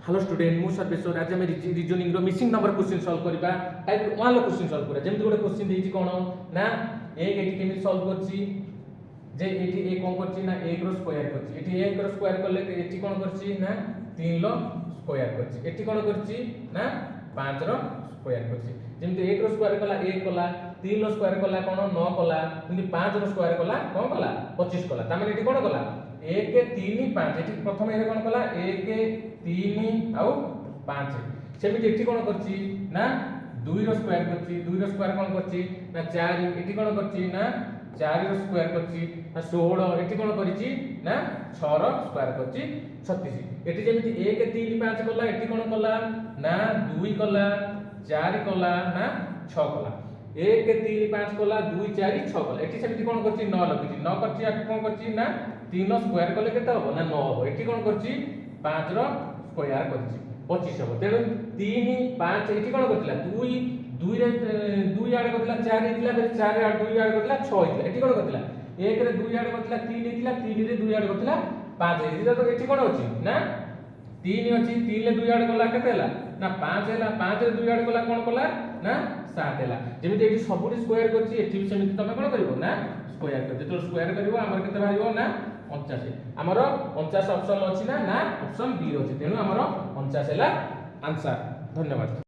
Hello student मु सर्वेश्वर आज आम रिजनिंग रो मिसिंग नंबर क्वेश्चन सॉल्व करबा टाइप 1 लो क्वेश्चन सॉल्व करा जेमति गोटे क्वेश्चन देछि कोन ना 1 एटी केमि सॉल्व करछि जे एटी ए कोन करछि ना 1 रो स्क्वायर करछि एटी 1 रो स्क्वायर करले एटी कोन करछि ना 3 लो स्क्वायर करछि एटी कोन करछि ना 5 रो स्क्वायर करछि जेमति 1 रो स्क्वायर कला 1 कला 3 रो स्क्वायर कला कोन 9 कला जेमति 5 रो स्क्वायर कला कोन कला 25 कला त माने एटी कोन कला 1 3 5 एटी प्रथम एरे कोन कला 1 3 आउ 5 सेमिति एठी कोन करछि ना 2 रो स्क्वायर करछि 2 रो स्क्वायर कोन करछि ना 4 एठी कोन करछि ना 4 रो स्क्वायर करछि ना 16 एठी कोन करछि ना 6 रो स्क्वायर करछि 36 एठी जेमिति 1 3 5 कला एठी कोन कला ना 2 कला 4 कला ना 6 कला 1 3 5 कला 2 4 6 कला एठी सेमिति कोन करछि 9 लगिछि 9 करछि आ कोन करछि ना 3 रो स्क्वायर कले केते हो ना 9 हो एठी कोन करछि 5 रो स्क्वायर करछि 25 हो तेणु 3 5 एठी कोन करथिला 2 2 रे 2 आड करथिला 4 हेतिला फिर 4 आड 2 आड करथिला 6 हेतिला एठी कोन करथिला 1 रे 2 आड करथिला 3 हेतिला 3 रे 2 आड करथिला 5 हेतिला तो एठी कोन होछि ना 3 अछि 3 रे 2 आड कला केते हला ना 5 हला 5 रे 2 आड कला कोन कला ना 7 हला जेमिति एठी सबुडी स्क्वायर करछि एठी भी सेमिति तमे कोन करिवो ना स्क्वायर कर जेतो स्क्वायर करिवो हमर केते बाहिबो ना 49 हमर 49 ऑप्शन अछि ना ना ऑप्शन बी अछि तेनु हमर 49 हला आंसर धन्यवाद।